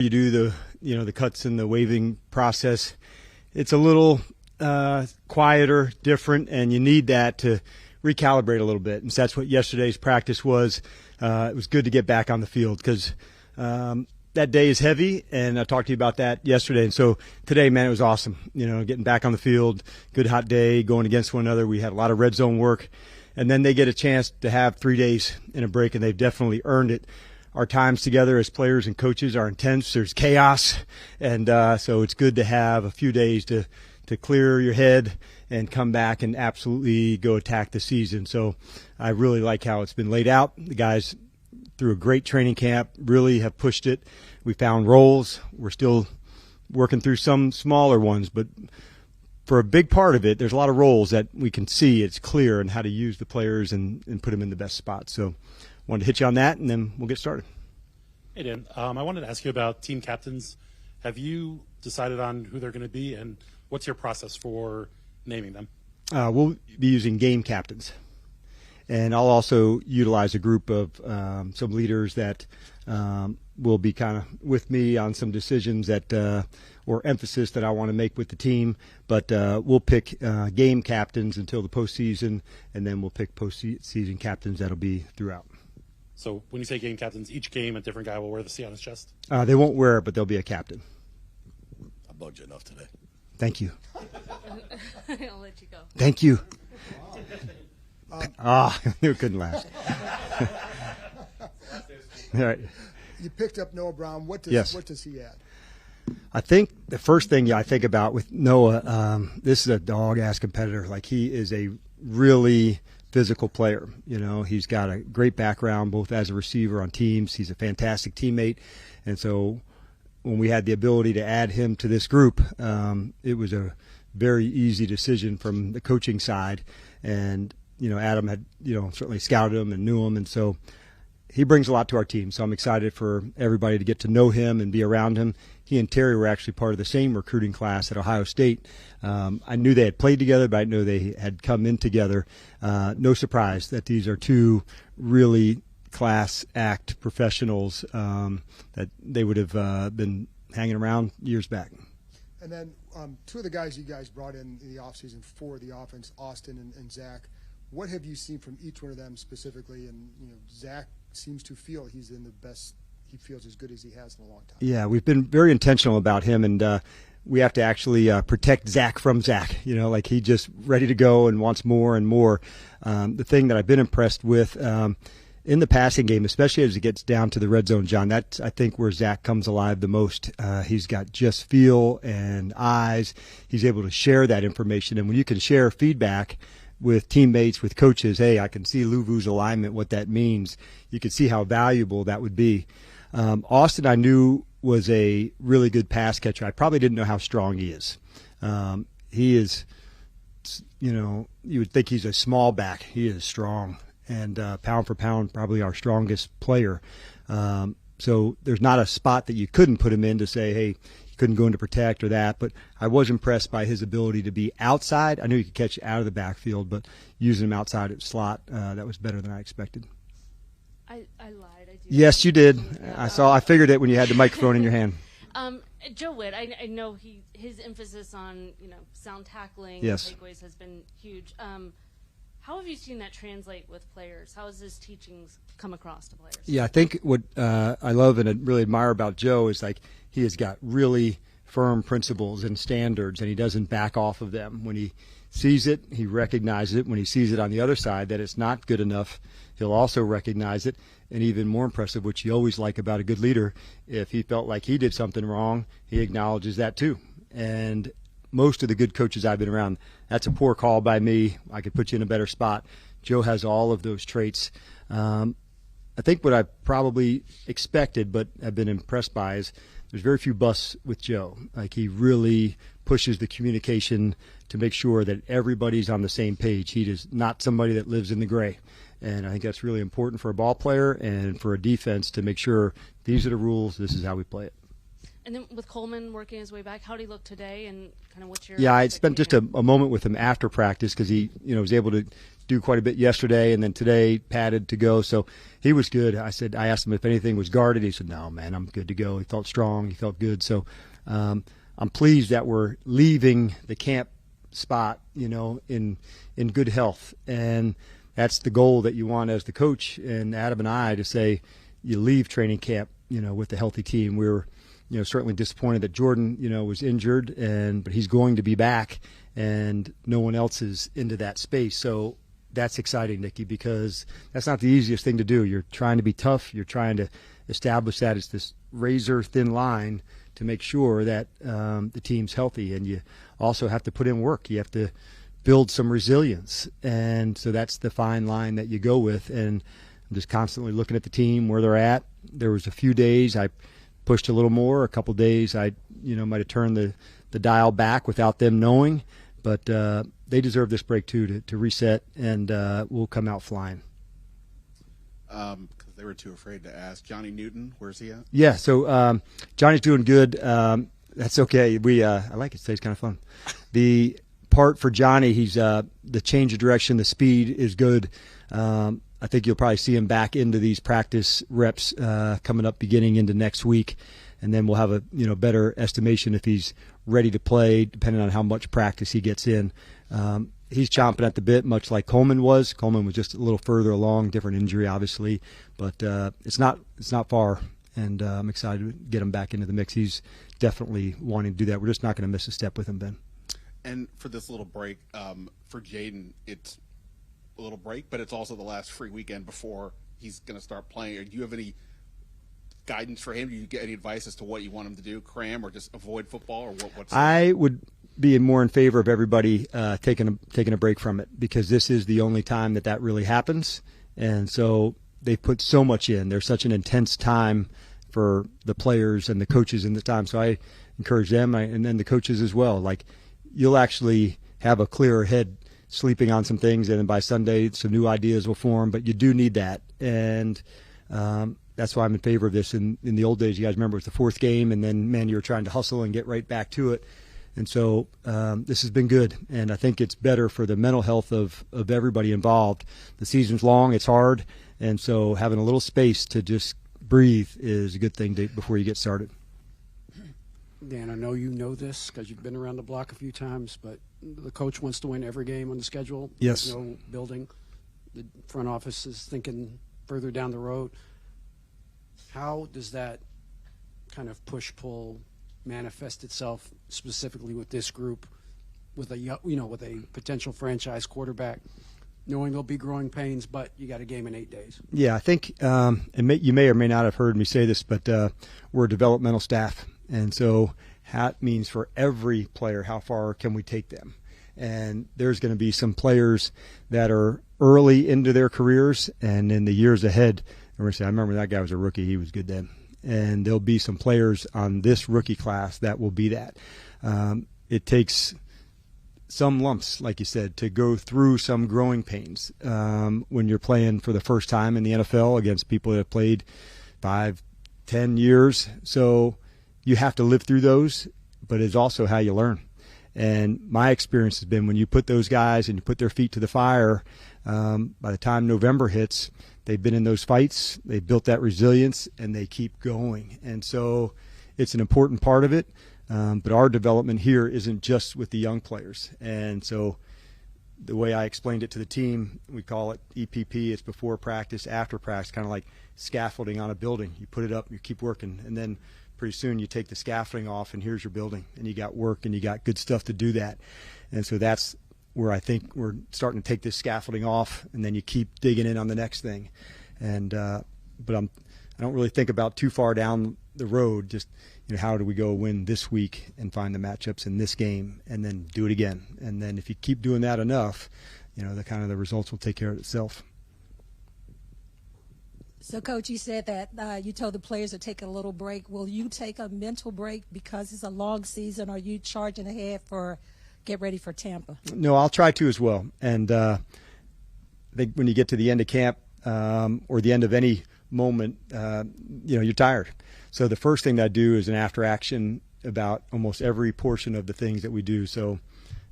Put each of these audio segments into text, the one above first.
You do the cuts and the waving process. It's a little quieter, different, and you need that to recalibrate a little bit. And so that's what yesterday's practice was. It was good to get back on the field because that day is heavy, and I talked to you about that yesterday. And so today, man, it was awesome. Getting back on the field, good hot day, going against one another. We had a lot of red zone work, and then they get a chance to have 3 days in a break, and they've definitely earned it. Our times together as players and coaches are intense. There's chaos, and so it's good to have a few days to clear your head and come back and absolutely go attack the season. So I really like how it's been laid out. The guys, through a great training camp, really have pushed it. We found roles. We're still working through some smaller ones, but for a big part of it, there's a lot of roles that we can see. It's clear and how to use the players and put them in the best spot. So wanted to hit you on that, and then we'll get started. Hey, Dan. I wanted to ask you about team captains. Have you decided on who they're going to be, and what's your process for naming them? We'll be using game captains. And I'll also utilize a group of some leaders that will be kind of with me on some decisions that or emphasis that I want to make with the team. But we'll pick game captains until the postseason, and then we'll pick postseason captains that'll be throughout. So when you say game captains, each game a different guy will wear the C on his chest? They won't wear it, but they'll be a captain. I bugged you enough today. Thank you. I'll let you go. Thank you. I knew it couldn't last. All right. You picked up Noah Brown. What does he add? I think the first thing I think about with Noah, this is a dog-ass competitor. Like, he is a really physical player. He's got a great background both as a receiver on teams. He's a fantastic teammate. And so when we had the ability to add him to this group, it was a very easy decision from the coaching side. And Adam had, certainly scouted him and knew him. And so he brings a lot to our team. So I'm excited for everybody to get to know him and be around him. He and Terry were actually part of the same recruiting class at Ohio State. I knew they had played together, but I didn't know they had come in together. No surprise that these are two really class act professionals that they would have been hanging around years back. And then two of the guys you guys brought in the offseason for the offense, Austin and Zach. What have you seen from each one of them specifically? And Zach seems to feel he's in the best. He feels as good as he has in a long time. Yeah, we've been very intentional about him, and we have to actually protect Zach from Zach. Like, he just ready to go and wants more and more. The thing that I've been impressed with in the passing game, especially as it gets down to the red zone, John, that's, I think, where Zach comes alive the most. He's got just feel and eyes. He's able to share that information, and when you can share feedback with teammates, with coaches, hey, I can see Luvu's alignment, what that means. You can see how valuable that would be. Austin, I knew, was a really good pass catcher. I probably didn't know how strong he is. He is, you would think he's a small back. He is strong, and pound for pound, probably our strongest player. So there's not a spot that you couldn't put him in to say, hey, he couldn't go into protect or that. But I was impressed by his ability to be outside. I knew he could catch out of the backfield, but using him outside at slot, that was better than I expected. I lied. Yes, you did. I figured it when you had the microphone in your hand. Joe Witt, I know his emphasis on sound tackling yes. and takeaways has been huge. How have you seen that translate with players? How has his teachings come across to players? Yeah, I think what I love and really admire about Joe is, like, he has got really firm principles and standards, and he doesn't back off of them. When he sees it, he recognizes it. When he sees it on the other side that it's not good enough, he'll also recognize it. And even more impressive, which you always like about a good leader, if he felt like he did something wrong, he acknowledges that too. And most of the good coaches I've been around, that's a poor call by me. I could put you in a better spot. Joe has all of those traits. I think what I probably expected but have been impressed by is there's very few busts with Joe. Like, he really pushes the communication to make sure that everybody's on the same page. He is not somebody that lives in the gray. And I think that's really important for a ball player and for a defense to make sure these are the rules, this is how we play it. And then with Coleman working his way back, how did he look today, and kind of what's your Yeah, I spent just a expectation? moment with him after practice because he, was able to do quite a bit yesterday, and then today padded to go. So he was good. I asked him if anything was guarded. He said, "No, man, I'm good to go." He felt strong. He felt good. So I'm pleased that we're leaving the camp spot, in good health, and that's the goal that you want as the coach and Adam and I to say, you leave training camp, with a healthy team. We were certainly disappointed that Jordan, was injured, but he's going to be back, and no one else is into that space. So that's exciting, Nikki, because that's not the easiest thing to do. You're trying to be tough. You're trying to establish that it's this razor-thin line to make sure that the team's healthy, and you also have to put in work. You have to build some resilience, and so that's the fine line that you go with. And I'm just constantly looking at the team, where they're at. There was a few days I pushed a little more. A couple days I, might have turned the dial back without them knowing. But they deserve this break too to reset, and we'll come out flying. Because they were too afraid to ask. Johnny Newton, where's he at? Yeah, so Johnny's doing good. That's okay. I like it. Today's kind of fun. The part for Johnny, he's the change of direction, the speed is good. I think you'll probably see him back into these practice reps coming up beginning into next week, and then we'll have a better estimation if he's ready to play, depending on how much practice he gets in. He's chomping at the bit, much like Coleman was. Coleman was just a little further along, different injury, obviously, but it's not far, and I'm excited to get him back into the mix. He's definitely wanting to do that. We're just not going to miss a step with him, Ben. And for this little break, for Jaden, it's a little break, but it's also the last free weekend before he's going to start playing. Do you have any guidance for him? Do you get any advice as to what you want him to do, cram or just avoid football, or what's I would be more in favor of everybody taking a break from it, because this is the only time that really happens, and so they put so much in. There's such an intense time for the players and the coaches in the time, so I encourage them, and then the coaches as well. Like, you'll actually have a clearer head sleeping on some things, and then by Sunday some new ideas will form, but you do need that, and that's why I'm in favor of this. In the old days, you guys remember, it was the fourth game, and then, man, you were trying to hustle and get right back to it. And so this has been good, and I think it's better for the mental health of everybody involved. The season's long, it's hard, and so having a little space to just breathe is a good thing before you get started. Dan, I know you know this because you've been around the block a few times, but the coach wants to win every game on the schedule. Yes. There's no building. The front office is thinking further down the road. How does that kind of push-pull manifest itself specifically with this group, with with a potential franchise quarterback, knowing there'll be growing pains, but you got a game in 8 days? Yeah, I think you may or may not have heard me say this, but we're a developmental staff, and so that means for every player, how far can we take them? And there's going to be some players that are early into their careers, and in the years ahead, we're going to say, I remember that guy was a rookie, he was good then. And there'll be some players on this rookie class that will be that. It takes some lumps, like you said, to go through some growing pains when you're playing for the first time in the NFL against people that have played 5, 10 years. So you have to live through those, but it's also how you learn. And my experience has been, when you put those guys and you put their feet to the fire, by the time November hits, they've been in those fights, they've built that resilience, and they keep going. And so it's an important part of it. But our development here isn't just with the young players. And so the way I explained it to the team, we call it EPP. It's before practice, after practice, kind of like scaffolding on a building. You put it up, you keep working, and then pretty soon you take the scaffolding off, and here's your building, and you got work, and you got good stuff to do that. And so that's where I think we're starting to take this scaffolding off, and then you keep digging in on the next thing. And but I don't really think about too far down the road. Just, how do we go win this week and find the matchups in this game, and then do it again. And then if you keep doing that enough, the results will take care of itself. So, Coach, you said that you told the players to take a little break. Will you take a mental break because it's a long season? Or are you charging ahead for get ready for Tampa? No, I'll try to as well. And I think when you get to the end of camp or the end of any moment, you're tired. So the first thing that I do is an after action about almost every portion of the things that we do. So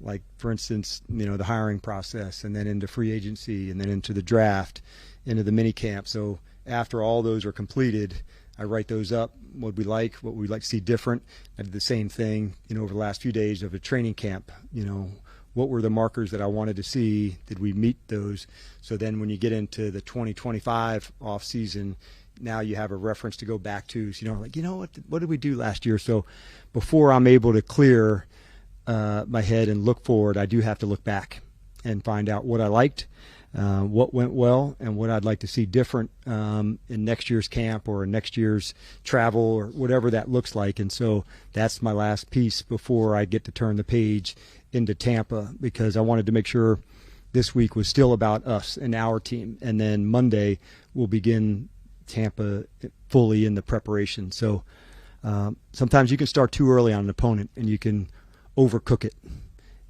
like, for instance, the hiring process, and then into free agency, and then into the draft, into the mini camp. So after all those are completed, I write those up, what we'd like to see different. I did the same thing, over the last few days of a training camp. What were the markers that I wanted to see? Did we meet those? So then when you get into the 2025 off season, now you have a reference to go back to. So what did we do last year? So before I'm able to clear my head and look forward, I do have to look back and find out what I liked, what went well, and what I'd like to see different in next year's camp or next year's travel or whatever that looks like. And so that's my last piece before I get to turn the page into Tampa, because I wanted to make sure this week was still about us and our team. And then Monday we'll begin Tampa fully in the preparation. So sometimes you can start too early on an opponent and you can overcook it.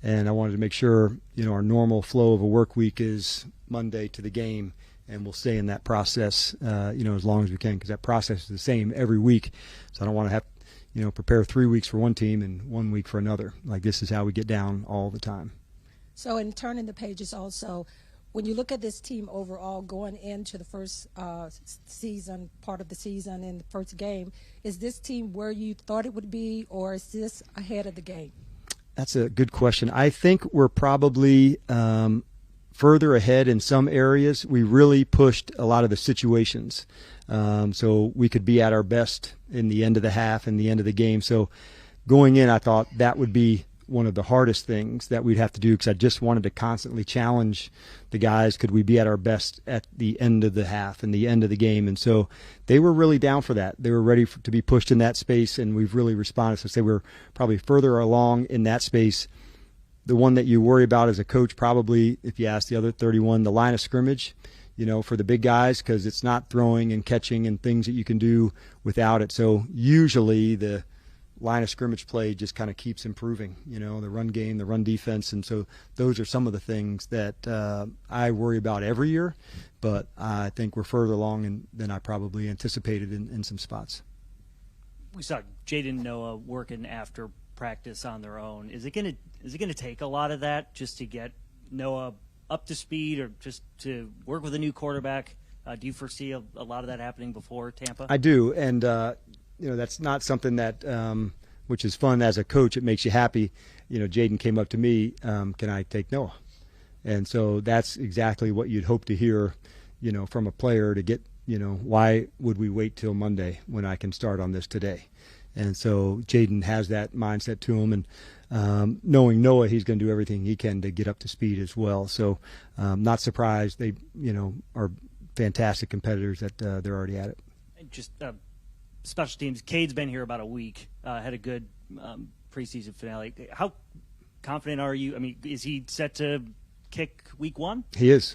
And I wanted to make sure, our normal flow of a work week is Monday to the game, and we'll stay in that process, as long as we can, because that process is the same every week. So I don't want to have, prepare 3 weeks for one team and 1 week for another. Like, this is how we get down all the time. So in turning the pages also, when you look at this team overall going into the first season, part of the season and the first game, is this team where you thought it would be, or is this ahead of the game? That's a good question. I think we're probably further ahead in some areas. We really pushed a lot of the situations, so we could be at our best in the end of the half and the end of the game. So going in, I thought that would be one of the hardest things that we'd have to do, because I just wanted to constantly challenge the guys. Could we be at our best at the end of the half and the end of the game? And so they were really down for that. They were ready to be pushed in that space, and we've really responded. So say we're probably further along in that space. The one that you worry about as a coach, probably, if you ask the other 31, the line of scrimmage, for the big guys, because it's not throwing and catching and things that you can do without it. So usually the line of scrimmage play just kind of keeps improving, the run game, the run defense. And so those are some of the things that I worry about every year, but I think we're further along than I probably anticipated in some spots. We saw Jaden and Noah working after practice on their own. Is it going to take a lot of that just to get Noah up to speed, or just to work with a new quarterback? Do you foresee a lot of that happening before Tampa? I do, and that's not something that, which is fun as a coach. It makes you happy. Jaden came up to me, can I take Noah? And so that's exactly what you'd hope to hear, from a player to get, why would we wait till Monday when I can start on this today? And so Jaden has that mindset to him, and knowing Noah, he's going to do everything he can to get up to speed as well. So not surprised. They, are fantastic competitors that they're already at it. Just special teams. Cade's been here about a week, had a good preseason finale. How confident are you? I mean, is he set to kick week one? He is.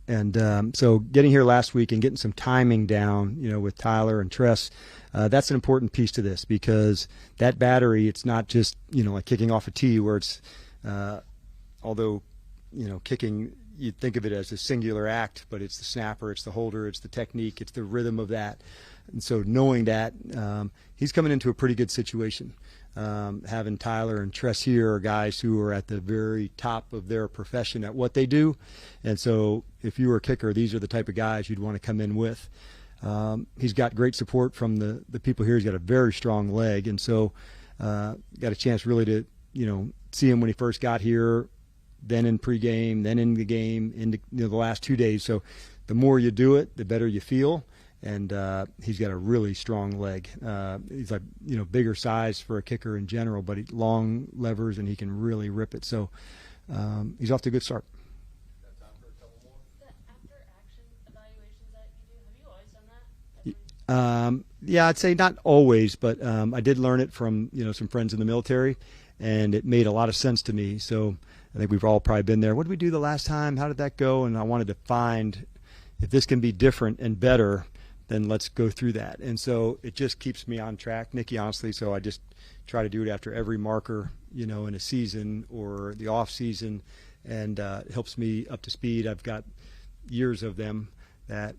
And so getting here last week and getting some timing down, with Tyler and Tress, that's an important piece to this, because that battery, it's not just, like kicking off a tee where it's, although, kicking, you'd think of it as a singular act, but it's the snapper, it's the holder, it's the technique, it's the rhythm of that. And so knowing that, he's coming into a pretty good situation. Having Tyler and Tress here are guys who are at the very top of their profession at what they do. And so if you were a kicker, these are the type of guys you'd want to come in with. He's got great support from the people here. He's got a very strong leg. And so got a chance really to, see him when he first got here, then in pregame, then in the game, in the last 2 days. So the more you do it, the better you feel. And he's got a really strong leg. He's like, bigger size for a kicker in general, but long levers, and he can really rip it. So he's off to a good start. The after-action evaluations that you do, have you always done that? Yeah, I'd say not always, but I did learn it from, some friends in the military, and it made a lot of sense to me. So I think we've all probably been there. What did we do the last time? How did that go? And I wanted to find if this can be different and better, then let's go through that. And so it just keeps me on track, Nikki, honestly. So I just try to do it after every marker, in a season or the off season, and it helps me up to speed. I've got years of them that,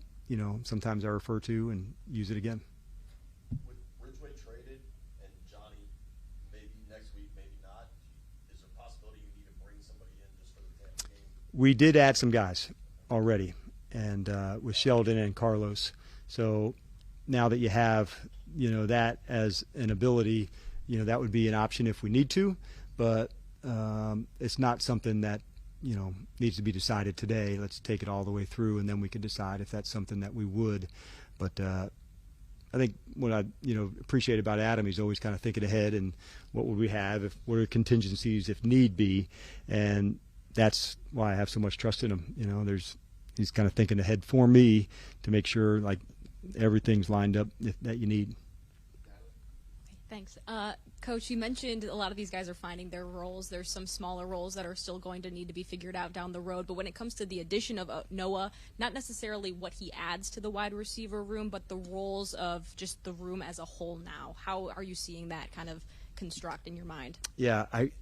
sometimes I refer to and use it again. We did add some guys already, and with Sheldon and Carlos. So now that you have, that as an ability, that would be an option if we need to, but it's not something that, needs to be decided today. Let's take it all the way through, and then we can decide if that's something that we would. But I think what I appreciate about Adam, he's always kind of thinking ahead and what would we have, what are contingencies if need be, and that's why I have so much trust in him. He's kind of thinking ahead for me to make sure like everything's lined up that you need. Thanks. Coach, you mentioned a lot of these guys are finding their roles. There's some smaller roles that are still going to need to be figured out down the road. But when it comes to the addition of Noah, not necessarily what he adds to the wide receiver room, but the roles of just the room as a whole now. How are you seeing that kind of construct in your mind? Yeah, I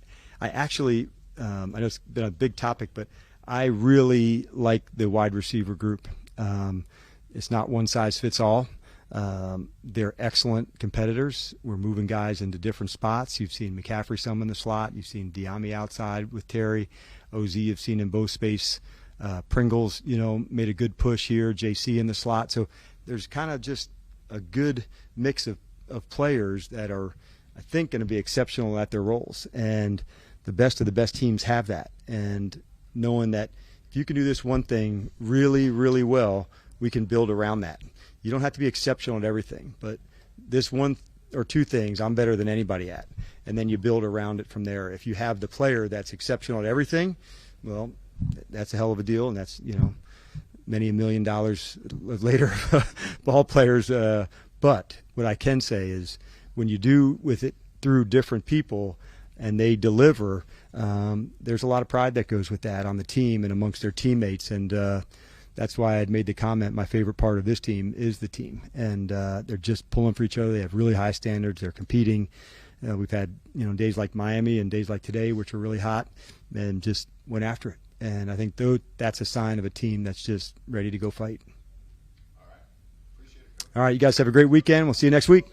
actually, I know it's been a big topic, but I really like the wide receiver group. It's not one size fits all. They're excellent competitors. We're moving guys into different spots. You've seen McCaffrey some in the slot. You've seen Diami outside with Terry. OZ you've seen in both space. Pringles, made a good push here. JC in the slot. So there's kind of just a good mix of players that are, I think, going to be exceptional at their roles. And the best of the best teams have that. And knowing that if you can do this one thing really, really well, we can build around that. You don't have to be exceptional at everything, but this one or two things I'm better than anybody at, and then you build around it from there. If you have the player that's exceptional at everything, well, that's a hell of a deal, and that's many $1 million later ball players. But what I can say is when you do with it through different people and they deliver, there's a lot of pride that goes with that on the team and amongst their teammates, and that's why I'd made the comment my favorite part of this team is the team. And they're just pulling for each other. They have really high standards. They're competing. We've had days like Miami and days like today, which are really hot, and just went after it. And I think that's a sign of a team that's just ready to go fight. All right. Appreciate it, Coach. All right, you guys have a great weekend. We'll see you next week.